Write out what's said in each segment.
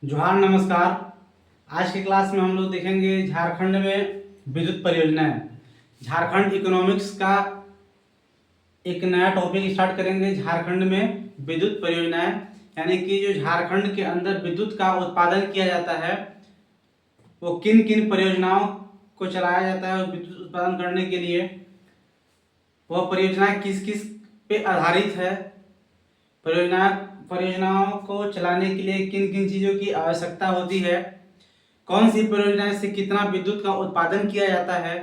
जोहार नमस्कार। आज की क्लास में हम लोग देखेंगे झारखंड में विद्युत परियोजनाएं। झारखंड इकोनॉमिक्स का एक नया टॉपिक स्टार्ट करेंगे। झारखंड में विद्युत परियोजनाएं यानी कि जो झारखंड के अंदर विद्युत का उत्पादन किया जाता है वो किन किन परियोजनाओं को चलाया जाता है। विद्युत उत्पादन करने के लिए वह परियोजना किस किस पे आधारित है, परियोजनाओं को चलाने के लिए किन किन चीज़ों की आवश्यकता होती है, कौन सी परियोजना से कितना विद्युत का उत्पादन किया जाता है,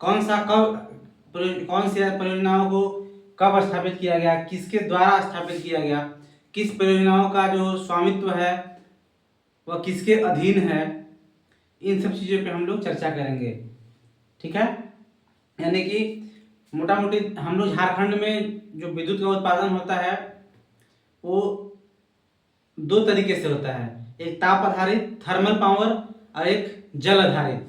कौन सी परियोजनाओं को कब स्थापित किया गया, किसके द्वारा स्थापित किया गया, किस परियोजनाओं का जो स्वामित्व है वह किसके अधीन है, इन सब चीज़ों पे हम लोग चर्चा करेंगे। ठीक है, यानी कि मोटा मोटी हम लोग झारखंड में जो विद्युत का उत्पादन होता है वो दो तरीके से होता है, एक ताप आधारित थर्मल पावर और एक जल आधारित।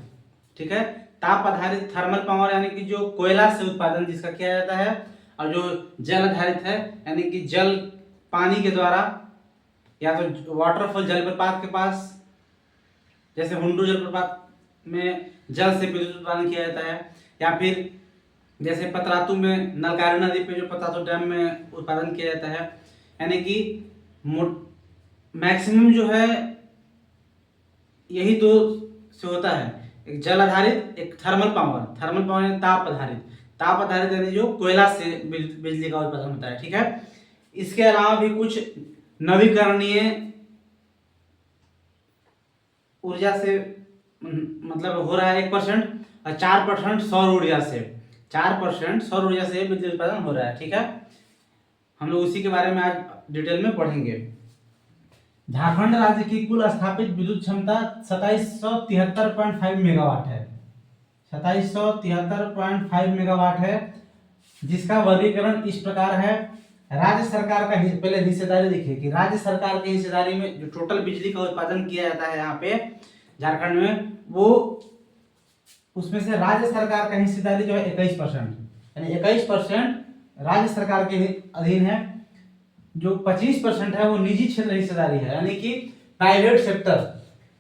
ठीक है, ताप आधारित थर्मल पावर यानी कि जो कोयला से उत्पादन जिसका किया जाता है, और जो जल आधारित है यानी कि जल पानी के द्वारा या तो वाटरफॉल जलप्रपात के पास, जैसे हुंडू जलप्रपात में जल से विद्युत उत्पादन किया जाता है, या फिर जैसे पतरातू में नलकारी नदी पे जो पतरातू डैम में उत्पादन किया जाता है। यानी कि मैक्सिमम जो है यही दो से होता है, एक जल आधारित एक थर्मल पावर। थर्मल पावर यानी ताप आधारित यानी जो कोयला से बिजली का उत्पादन होता है। ठीक है, इसके अलावा भी कुछ नवीकरणीय ऊर्जा से मतलब हो रहा है 1%, और 4% सौर ऊर्जा से, 4% सौर ऊर्जा से विद्युत उत्पादन हो रहा है। ठीक है, हम लोग उसी के बारे में आज डिटेल में पढ़ेंगे। झारखंड राज्य की कुल स्थापित विद्युत क्षमता 2773.5 मेगावाट है। 2773.5 मेगावाट है, जिसका वर्गीकरण इस प्रकार है। राज्य सरकार का पहले हिस्सेदारी देखिए कि राज्य सरकार की हिस्सेदारी में जो टोटल बिजली का उत्पादन किया जाता है यहाँ पे झारखंड में, वो उसमें से राज्य सरकार का हिस्सेदारी जो है 21%, यानी 21% राज्य सरकार के अधीन है। जो 25% है वो निजी क्षेत्र हिस्सेदारी है, यानी कि प्राइवेट सेक्टर।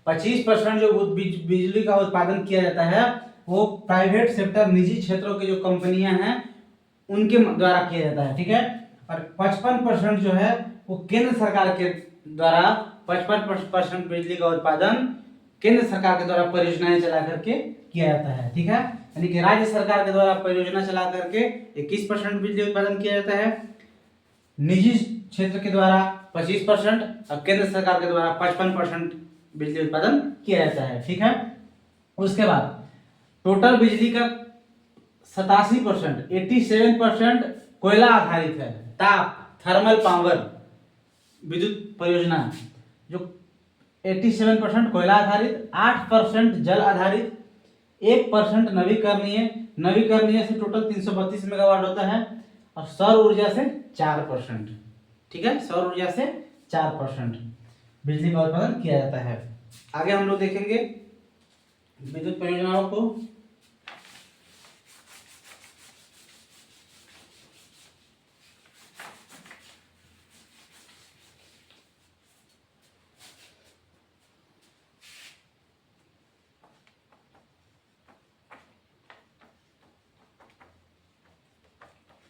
25% जो बिजली का उत्पादन किया जाता है वो प्राइवेट सेक्टर, निजी क्षेत्रों की जो कंपनियां हैं उनके द्वारा किया जाता है। ठीक है, और 55% जो है वो केंद्र सरकार के द्वारा, 55% बिजली का उत्पादन केंद्र सरकार के द्वारा परियोजनाएं चला करके किया जाता है। ठीक है, यानी कि राज्य सरकार के द्वारा परियोजना चला करके 21% बिजली उत्पादन किया जाता है, निजी क्षेत्र के द्वारा 25% और केंद्र सरकार के द्वारा 55% बिजली उत्पादन किया जाता है। ठीक है, उसके बाद टोटल बिजली का 87%, 87% कोयला आधारित है। ताप थर्मल पावर विद्युत परियोजना जो 87% कोयला आधारित, 8% जल आधारित, 1% नवीकरणीय से टोटल 332 मेगावाट होता है, और सौर ऊर्जा से 4%। ठीक है, सौर ऊर्जा से 4% बिजली का उत्पादन किया जाता है। आगे हम लोग देखेंगे विद्युत परियोजनाओं को।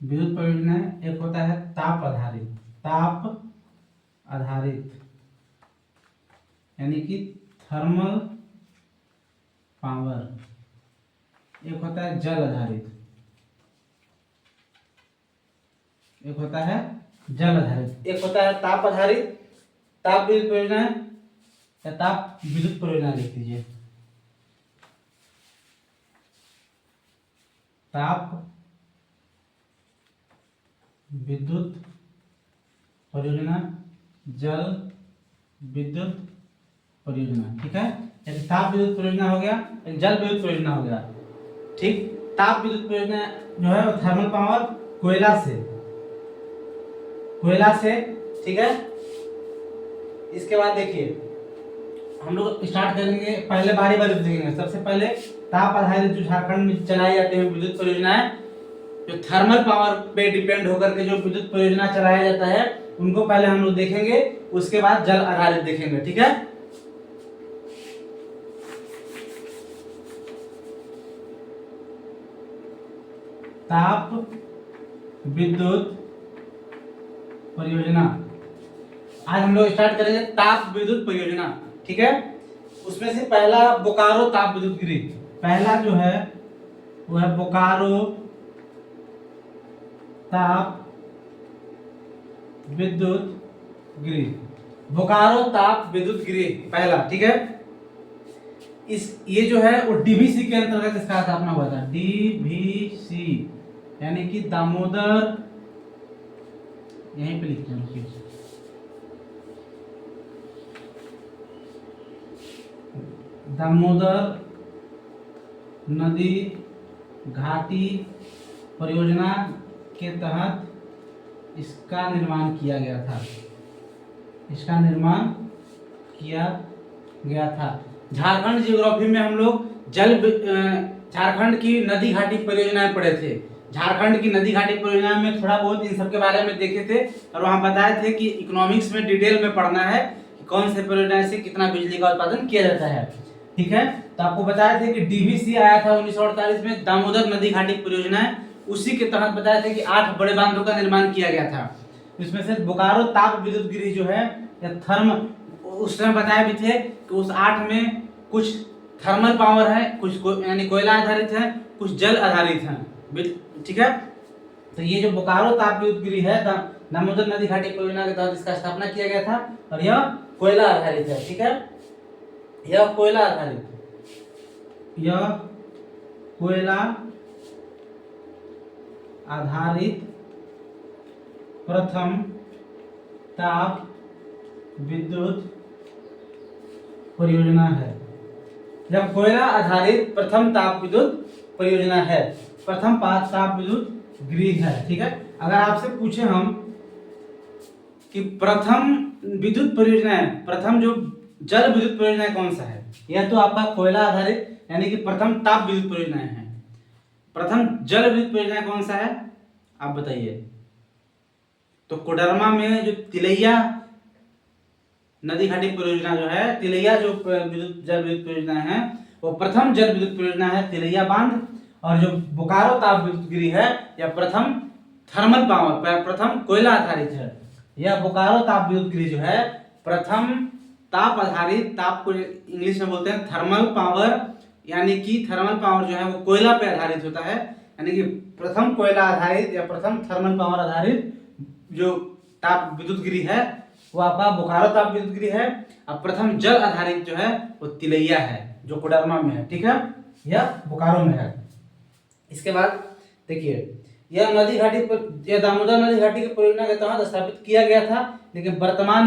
विद्युत परियोजना एक होता है ताप आधारित यानी कि थर्मल पावर, एक होता है जल आधारित, एक होता है जल आधारित, एक होता है ताप आधारित। ताप विद्युत परियोजना या ताप विद्युत परियोजना लिख दीजिए। ताप विद्युत परियोजना, जल विद्युत परियोजना। ठीक है, एक ताप विद्युत परियोजना हो गया, एक जल विद्युत परियोजना हो गया। ठीक, ताप विद्युत परियोजना जो है वो थर्मल पावर कोयला से। ठीक है, इसके बाद देखिए हम लोग स्टार्ट करेंगे, पहले बारी देखेंगे। सबसे पहले ताप आधारित जो झारखंड में चलाई जाती है विद्युत परियोजना है, जो थर्मल पावर पे डिपेंड होकर के जो विद्युत परियोजना चलाया जाता है उनको पहले हम लोग देखेंगे, उसके बाद जल आधारित देखेंगे, ठीक है। ताप विद्युत परियोजना, आज हम लोग स्टार्ट करेंगे ताप विद्युत परियोजना, ठीक है। उसमें से पहला बोकारो ताप विद्युत गृह, पहला जो है वो है बोकारो ताप विद्युत गृह, बोकारो ताप विद्युत गृह पहला, ठीक है। ये जो है वो डीवीसी के अंतर्गत इसका स्थापना हुआ था, डीवीसी यानी कि दामोदर, यहीं पे लिखते हैं, दामोदर नदी घाटी परियोजना के तहत इसका निर्माण किया गया था, इसका निर्माण किया गया था। झारखंड ज्योग्राफी में हम लोग झारखंड की नदी घाटी परियोजनाएं पढ़े थे। झारखंड की नदी घाटी परियोजना में थोड़ा बहुत इन सब के बारे में देखे थे और वहां बताए थे कि इकोनॉमिक्स में डिटेल में पढ़ना है कि कौन से परियोजना से कितना बिजली का उत्पादन किया जाता है, ठीक है। तो आपको बताया थे कि डीवीसी आया था 1948 में, दामोदर नदी घाटी परियोजना है, उसी के तहत बताया था कि 8 बड़े बांधों का निर्माण किया गया था। इसमें से बोकारो ताप विद्युत गृह जो है या थर्म, उस समय बताया भी थे कि उस 8 में कुछ थर्मल पावर है, कुछ यानी कोयला आधारित है, कुछ जल आधारित है, ठीक है। तो ये जो बोकारो ताप विद्युत गृह है दामोदर नदी घाटी परियोजना के तहत इसका स्थापना किया गया था और यह कोयला आधारित है, ठीक है। यह कोयला आधारित, यह कोयला आधारित प्रथम ताप विद्युत परियोजना है। यह कोयला आधारित प्रथम ताप विद्युत परियोजना है, प्रथम ताप विद्युत गृह है, ठीक है। अगर आपसे पूछे हम कि प्रथम विद्युत परियोजना है, प्रथम जो जल विद्युत परियोजना कौन सा है, यह तो आपका कोयला आधारित यानी कि प्रथम ताप विद्युत परियोजना है। प्रथम जल विद्युत परियोजना कौन सा है आप बताइए। तो कोडरमा में जो तिलैया नदी घाटी परियोजना जो है, तिलैया जो जल विद्युत परियोजना है वो प्रथम जल विद्युत परियोजना है, तिलैया बांध। और जो बोकारो ताप विद्युत गृह है यह प्रथम थर्मल पावर, प्रथम कोयला आधारित है। यह बोकारो ताप विद्युत गृह जो है प्रथम ताप आधारित, ताप को इंग्लिश में बोलते हैं थर्मल पावर, यानी कि थर्मल पावर जो है वो कोयला पे आधारित होता है, यानी कि प्रथम कोयला आधारित या प्रथम थर्मल पावर आधारित जो ताप विद्युत गृह है वो आपका बोकारो ताप विद्युत गृह है। अब प्रथम जल आधारित जो है वो तिलैया है जो कोडरमा में है, ठीक है, यह बोकारो में है। इसके बाद देखिए यह नदी घाटी पर, यह दामोदर नदी घाटी की परियोजना के तहत स्थापित किया गया था, लेकिन वर्तमान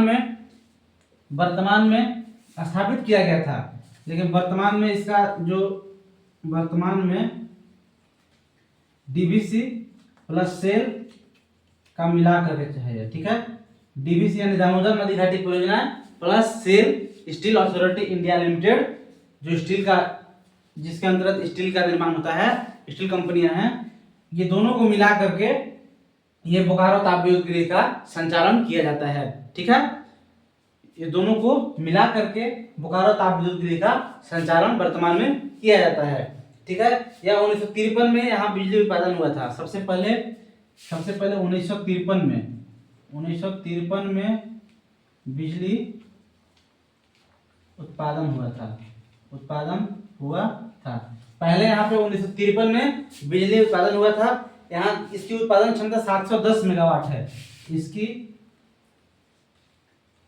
में स्थापित किया गया था, लेकिन वर्तमान में इसका जो वर्तमान में डीवीसी प्लस सेल का मिला करके है, ठीक है। डीवीसी यानी दामोदर नदी घाटी परियोजना plus SAIL steel authority India limited, जो स्टील का, जिसके अंतर्गत स्टील का निर्माण होता है, स्टील कंपनियां हैं, ये दोनों को मिला करके ये बोकारो ताप विद्युत गृह का संचालन किया जाता है, ठीक है। ये दोनों को मिला करके बोकारो ताप विद्युत गृह का संचालन वर्तमान में किया जाता है, ठीक है। यह 1953 में यहाँ बिजली उत्पादन हुआ था। सबसे पहले 1953 में बिजली उत्पादन हुआ था। पहले यहाँ पे 1953 में बिजली उत्पादन हुआ था। यहाँ इसकी उत्पादन क्षमता 710 मेगावाट है। इसकी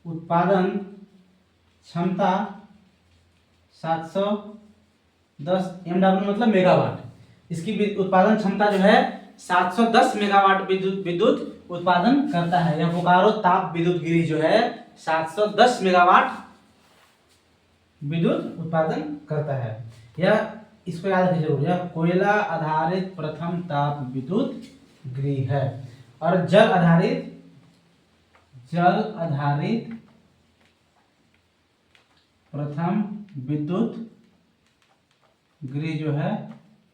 उत्पादन क्षमता 710 MW मतलब मेगावाट। इसकी उत्पादन क्षमता जो है 710 मेगावाट विद्युत उत्पादन करता है। यह बोकारो ताप विद्युत गृह जो है 710 मेगावाट विद्युत उत्पादन करता है। यह इसको याद रखिए जरूर, यह कोयला आधारित प्रथम ताप विद्युत गृह है। और जल आधारित प्रथम विद्युत गृह जो है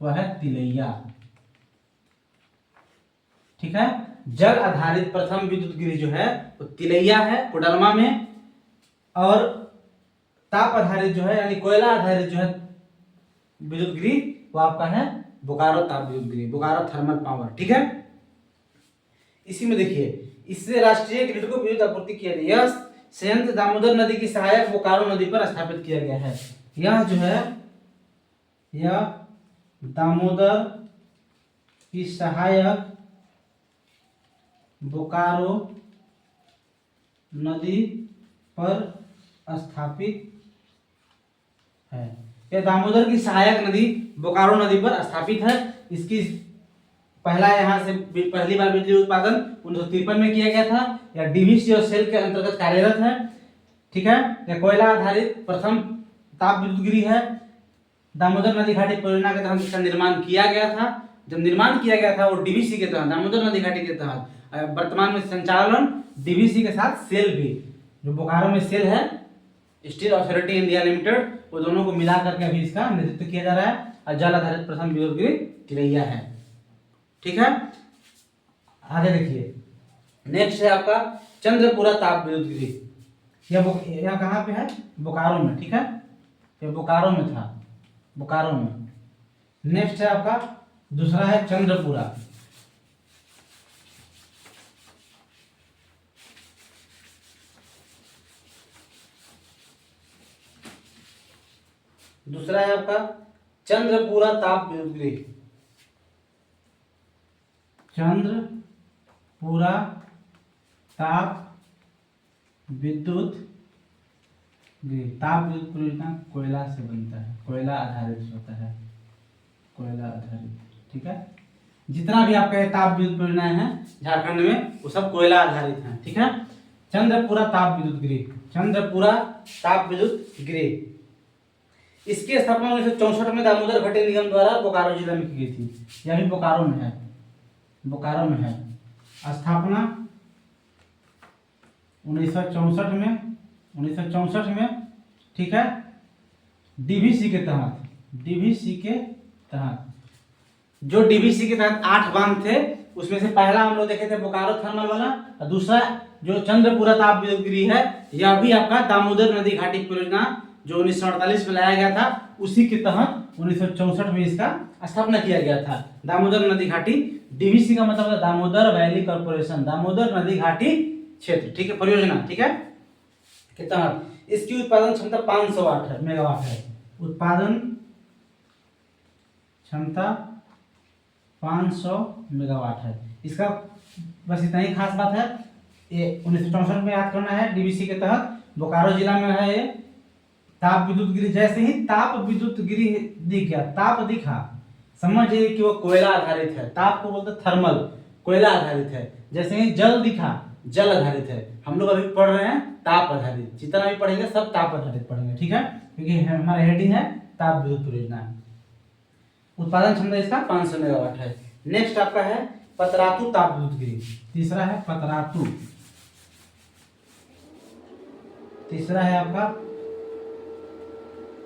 वह है तिलैया, ठीक है। जल आधारित प्रथम विद्युत गृह जो है वो तिलैया है कोडरमा में, और ताप आधारित जो है यानी कोयला आधारित जो है विद्युत गृह वो आपका है बोकारो ताप विद्युत गृह, बोकारो थर्मल पावर। ठीक है, इसी में देखिए इससे राष्ट्रीय ग्रिड को विद्युत आपूर्ति किया गया। यह संयंत्र दामोदर नदी की सहायक बोकारो नदी पर स्थापित किया गया है। यह जो है यह दामोदर की सहायक बोकारो नदी पर स्थापित है। यह दामोदर की सहायक नदी बोकारो नदी पर स्थापित है। इसकी पहला यहाँ से पहली बार बिजली उत्पादन 1953 में किया गया था। यह डीवीसी और सेल के अंतर्गत कार्यरत है। ठीक है, यह कोयला आधारित प्रथम ताप विद्युत गृह है। दामोदर नदी घाटी परियोजना के तहत इसका निर्माण किया गया था। जब निर्माण किया गया था वो डीवीसी के तहत, दामोदर नदी घाटी के तहत। वर्तमान में संचालन डीवीसी के साथ सेल भी, जो बोकारो में सेल है स्टील अथॉरिटी इंडिया लिमिटेड, वो दोनों को मिला करके अभी इसका नेतृत्व किया जा रहा है। और जल आधारित प्रथम विद्युत गृह तिलैया है। ठीक है, आगे देखिए नेक्स्ट है आपका चंद्रपुरा ताप विद्युत गृह। यह कहाँ पे है? बोकारो में। ठीक है, ये बोकारो में था, बोकारो में। नेक्स्ट है आपका दूसरा है चंद्रपुरा। दूसरा है आपका चंद्रपुरा ताप विद्युत गृह। चंद्रपुरा ताप विद्युत गृह। ताप विद्युत परियोजना कोयला से बनता है, कोयला आधारित होता है, कोयला आधारित। ठीक है, जितना भी आपके ताप विद्युत परियोजनाएं हैं झारखंड में वो सब कोयला आधारित हैं। ठीक है, चंद्रपुरा ताप विद्युत गृह, चंद्रपुरा ताप विद्युत गृह। इसकी स्थापना 1964 में दामोदर घाटी निगम द्वारा बोकारो जिला में की गई थी। यह भी बोकारो में है, बोकारो में है। स्थापना 1964 में। ठीक है, डीवीसी के तहत, डीवीसी के तहत जो डीवीसी के तहत 8 बांध थे, उसमें से पहला हम लोग देखे थे बोकारो थर्मल वाला, और दूसरा जो चंद्रपुरा ताप विद्युत गृह है यह भी आपका दामोदर नदी घाटी परियोजना जो 1948 में लाया गया था उसी के तहत 1964 में इसका स्थापना किया गया था। दामोदर नदी घाटी, डीवीसी का मतलब है दामोदर वैली कॉर्पोरेशन, दामोदर नदी घाटी क्षेत्र। ठीक है, परियोजना। ठीक है, के तहत इसकी उत्पादन क्षमता 500 मेगावाट है। उत्पादन क्षमता 500 मेगावाट है। इसका बस इतना ही खास बात है, ये 1964 में याद करना है। डीवीसी के तहत बोकारो जिला में है ये ताप विद्युत गृह। जैसे ही ताप विद्युत गृह दिख गया, ताप दिखा, समझिए कि वो कोयला आधारित है। ताप को बोलते थर्मल, कोयला आधारित है। जैसे ही जल दिखा, जल आधारित है। हम लोग अभी पढ़ रहे हैं ताप आधारित, जितना भी पढ़ेंगे सब ताप आधारित पढ़ेंगे। ठीक है, क्योंकि हमारा हेडिंग है ताप विद्युत परियोजना। उत्पादन क्षमता इसका 500 मेगावाट है। नेक्स्ट आपका है पतरातू ताप विद्युत गृह। तीसरा है पतरातू, तीसरा है आपका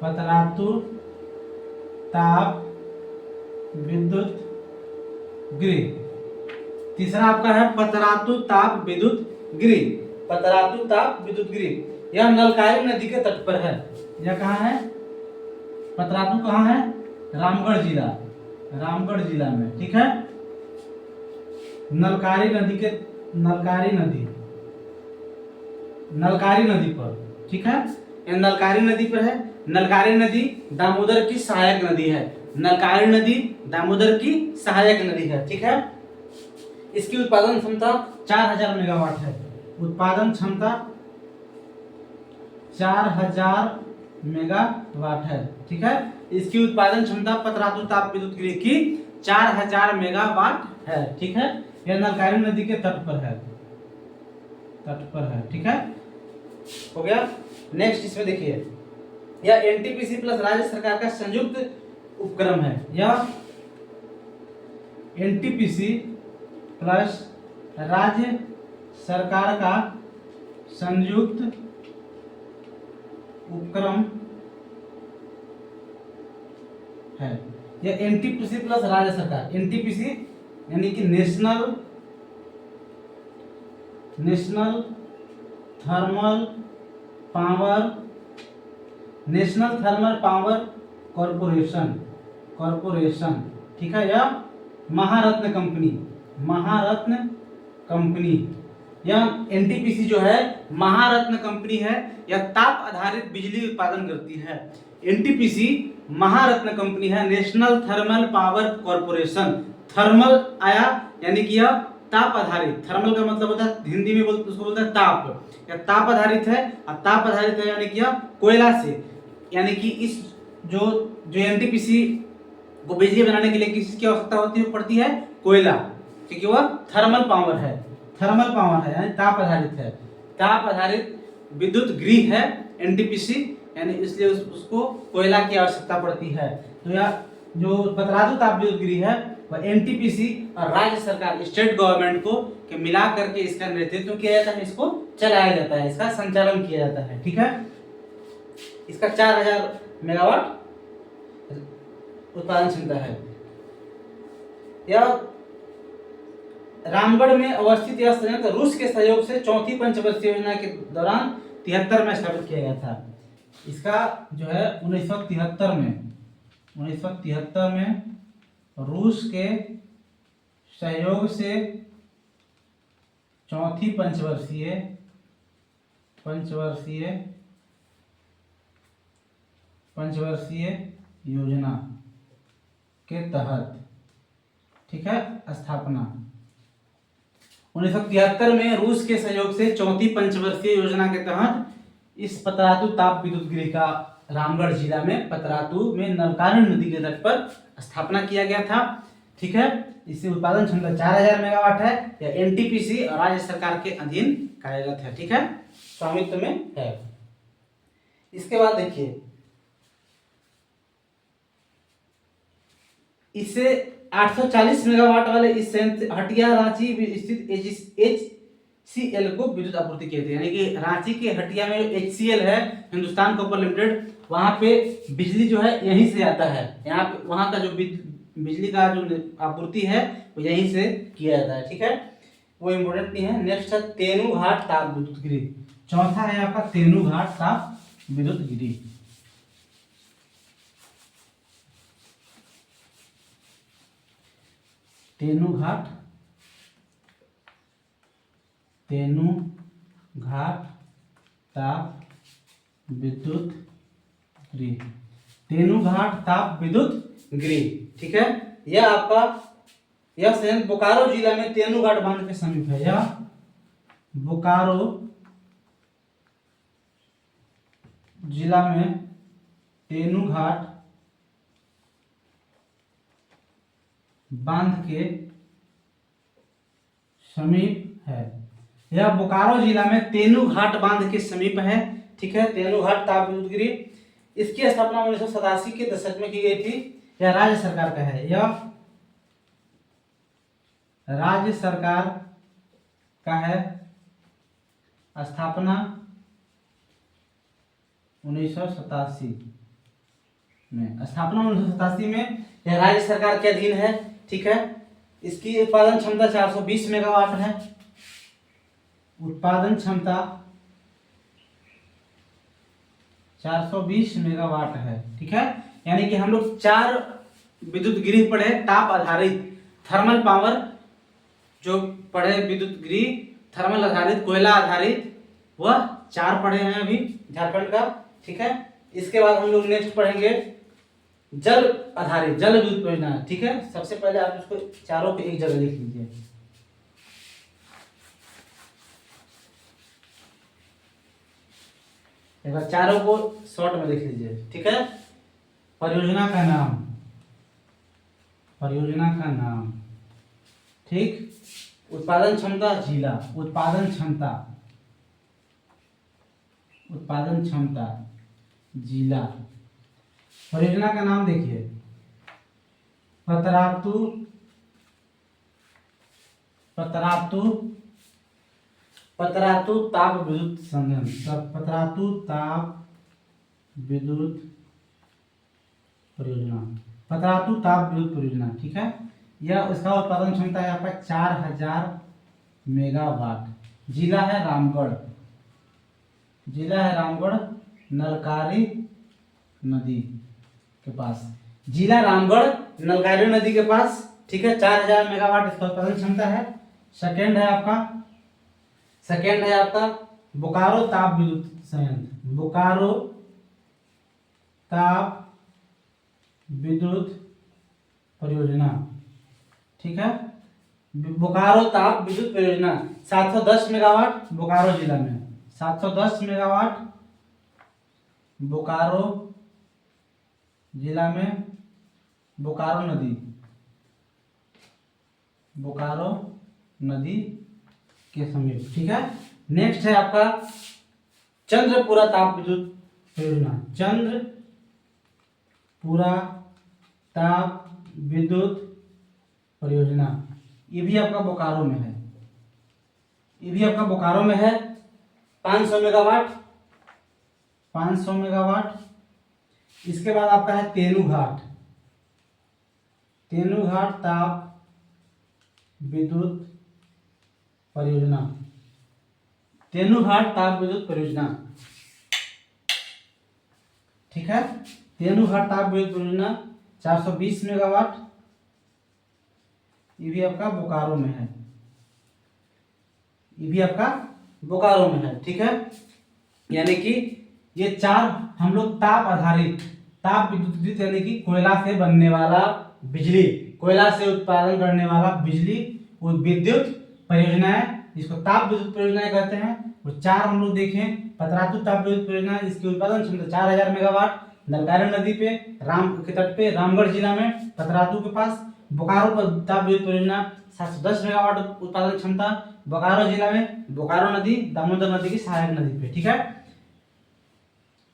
पतरातू ताप विद्युत गृह। तीसरा आपका है पतरातू ताप विद्युत गृह, पतरातू ताप विद्युत गृह। यह नलकारी नदी के तट पर है। यह कहाँ है? पतरातू कहाँ है? रामगढ़ जिला, रामगढ़ जिला में। ठीक है, नलकारी नदी के, नलकारी नदी, नलकारी नदी पर। ठीक है, यह नलकारी नदी पर है। नलकारी नदी दामोदर की सहायक नदी है। नलकारी नदी दामोदर की सहायक नदी है। ठीक है, इसकी उत्पादन क्षमता 4000 मेगावाट है। उत्पादन क्षमता 4000 मेगावाट है। ठीक है, इसकी उत्पादन क्षमता पतरातू ताप विद्युत गृह की 4000 मेगावाट है। ठीक है, यह नलकारी नदी के तट पर है, तट पर है। ठीक है, हो गया। नेक्स्ट इसमें देखिए, यह एनटीपीसी प्लस राज्य सरकार का संयुक्त उपक्रम है। यह एनटीपीसी प्लस राज्य सरकार का संयुक्त उपक्रम है। यह एनटीपीसी प्लस राज्य सरकार, एनटीपीसी यानी कि national national thermal power, national thermal power corporation, corporation, ठीक है, या महारत्न कंपनी, महारत्न कंपनी, या एनटीपीसी जो है महारत्न कंपनी है, या ताप आधारित बिजली उत्पादन करती है। एनटीपीसी महारत्न कंपनी है, national thermal power corporation. Thermal आया यानी कि यह ताप आधारित, थर्मल का मतलब होता है हिंदी में उसको बोलते हैं ताप, या ताप आधारित है, और ताप आधारित है यानी कि यह कोयला से, यानी कि इस जो जो एनटीपीसी को बिजली बनाने के लिए किसकी आवश्यकता पड़ती है, कोयला, क्योंकि वह थर्मल पावर है, थर्मल पावर है यानी ताप आधारित है, ताप आधारित विद्युत गृह है एनटीपीसी, यानी इसलिए उसको कोयला की आवश्यकता पड़ती है। तो यह जो पतरातू ताप विद्युत गृह है वह एनटीपीसी और राज्य सरकार स्टेट गवर्नमेंट को के मिला करके इसका नेतृत्व किया जाता है, इसको चलाया जाता है, इसका संचालन किया जाता है, ठीक है। इसका 4000 मेगावाट उत्पादन क्षमता है। यह रामगढ़ में अवस्थित यह संयंत्र रूस के सहयोग से चौथी पंचवर्षीय योजना के दौरान 73 में स्थापित किया गया था। इसका जो है 1973 में रूस के सहयोग से चौथी पंचवर्षीय योजना के तहत, ठीक है, स्थापना 1973 में रूस के सहयोग से चौथी पंचवर्षीय योजना के तहत इस पतरातू ताप विद्युत गृह का रामगढ़ जिला में पतरातू में नलकानन नदी के तट पर स्थापना किया गया था, ठीक है। इससे उत्पादन क्षमता 4000 मेगावाट है, या एनटीपीसी और राज्य सरकार के अधीन कार्यरत है, ठीक है, स्वामित्व में है। इसके बाद देखिए इससे 840 मेगावाट वाले इस संयंत्र हटिया रांची स्थित HCL को विद्युत आपूर्ति किए थे, यानी कि रांची के हटिया में जो HCL है हिंदुस्तान कॉपर लिमिटेड, वहां पे बिजली जो है यहीं से आता है, यहाँ पे वहां का जो बिजली का जो आपूर्ति है वो यहीं से किया जाता है, ठीक है, वो इम्पोर्टेंट नहीं है। नेक्स्ट है तेनूघाट ताप विद्युत गृह, चौथा है आपका तेनूघाट ताप विद्युत गृह। तेनूघाट ताप विद्युत गृह, तेनूघाट ताप विद्युत गृह, ठीक है। यह आपका यह संयंत्र बोकारो जिला में तेनूघाट बांध के समीप है, यह बोकारो जिला में तेनूघाट बांध के समीप है, यह बोकारो जिला में तेनूघाट बांध के समीप है, ठीक है, तेनूघाट ताप विद्युत गृह। इसकी स्थापना 1987 के दशक में की गई थी। यह राज्य सरकार का है, यह राज्य सरकार का है, स्थापना 1987 में, स्थापना 1987 में यह राज्य सरकार के अधीन है, ठीक है। इसकी उत्पादन क्षमता 420 मेगावाट है, उत्पादन क्षमता 420 मेगावाट है, ठीक है। यानी कि हम लोग 4 विद्युत गृह पढ़े ताप आधारित, थर्मल पावर जो पढ़े विद्युत गृह, थर्मल आधारित, कोयला आधारित, वह 4 पढ़े हैं अभी झारखंड का, ठीक है। इसके बाद हम लोग नेक्स्ट पढ़ेंगे जल आधारित, जल विद्युत परियोजना, ठीक है। सबसे पहले आप इसको चारों को एक जगह लिख लीजिए। एक बार चारों को शॉर्ट में लिख लीजिए, ठीक है। परियोजना का नाम, परियोजना का नाम, ठीक। उत्पादन क्षमता जिला, उत्पादन क्षमता जिला। परियोजना का नाम देखिए पतरातू ताप विद्युत संयंत्र, पतरातू ताप विद्युत परियोजना, पतरातू ताप विद्युत परियोजना, ठीक है। यह इसका उत्पादन क्षमता है आपका 4000 मेगावाट, जिला है रामगढ़, जिला है रामगढ़, नलकारी नदी के पास, जिला रामगढ़ नलकारी नदी के पास। ठीक है, 4000 मेगावाट इसका उत्पादन क्षमता है। सेकेंड है आपका बोकारो ताप विद्युत संयंत्र, बोकारो ताप विद्युत परियोजना। ठीक है, बोकारो ताप विद्युत परियोजना 710 मेगावाट बोकारो जिला में, 710 मेगावाट बोकारो जिला में, बोकारो नदी के समीप। ठीक है, नेक्स्ट है आपका चंद्रपुरा ताप विद्युत परियोजना, चंद्रपुरा ताप विद्युत परियोजना। ये भी आपका बोकारो में है, ये भी आपका बोकारो में है, 500 मेगावाट, 500 मेगावाट। इसके बाद आपका है तेनूघाट, तेनूघाट ताप विद्युत परियोजना, तेनूघाट ताप विद्युत परियोजना। ठीक है, तेनूघाट ताप विद्युत परियोजना 420 मेगावाट, ये भी आपका बोकारो में है, ये भी आपका बोकारो में है। ठीक है, यानी कि ये 4 हम लोग ताप आधारित, ताप विद्युत यानी कि कोयला से बनने वाला बिजली, कोयला से उत्पादन करने वाला बिजली वो विद्युत परियोजनाएं, जिसको ताप विद्युत परियोजनाएं कहते हैं, वो 4 हम लोग देखें। पतरातू ताप विद्युत परियोजना, इसकी उत्पादन क्षमता 4000 मेगावाट, नलकारी नदी पे, राम के तट पे, रामगढ़ जिला में, पतरातू के पास। बोकारो पर ताप विद्युत परियोजना 710 मेगावाट उत्पादन क्षमता, बोकारो जिला में, बोकारो नदी दामोदर नदी की सहायक नदी पे। ठीक है,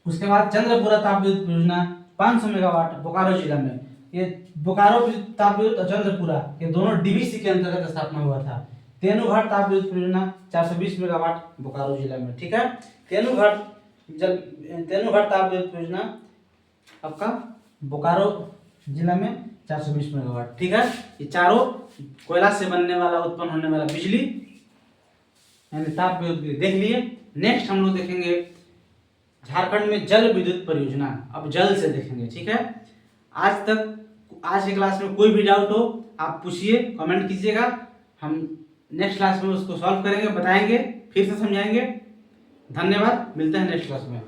उसके बाद चंद्रपुरा ताप विद्युत परियोजना 500 मेगावाट बोकारो जिला में। ये बोकारो ताप विद्युत और चंद्रपुरा ये दोनों डीवीसी के अंतर्गत स्थापना हुआ था। तेनूघाट ताप विद्युत परियोजना 420 मेगावाट बोकारो जिला में। ठीक है, तेनूघाट ताप विद्युत परियोजना आपका बोकारो जिला में 420 मेगावाट। ठीक है, ये चारों कोयला से बनने वाला, उत्पन्न होने वाला बिजली यानी ताप विद्युत देख लिए। नेक्स्ट हम लोग देखेंगे झारखंड में जल विद्युत परियोजना, अब जल से देखेंगे। ठीक है, आज की क्लास में कोई भी डाउट हो आप पूछिए, कमेंट कीजिएगा, हम नेक्स्ट क्लास में उसको सॉल्व करेंगे, बताएंगे, फिर से समझाएंगे। धन्यवाद, मिलते हैं नेक्स्ट क्लास में।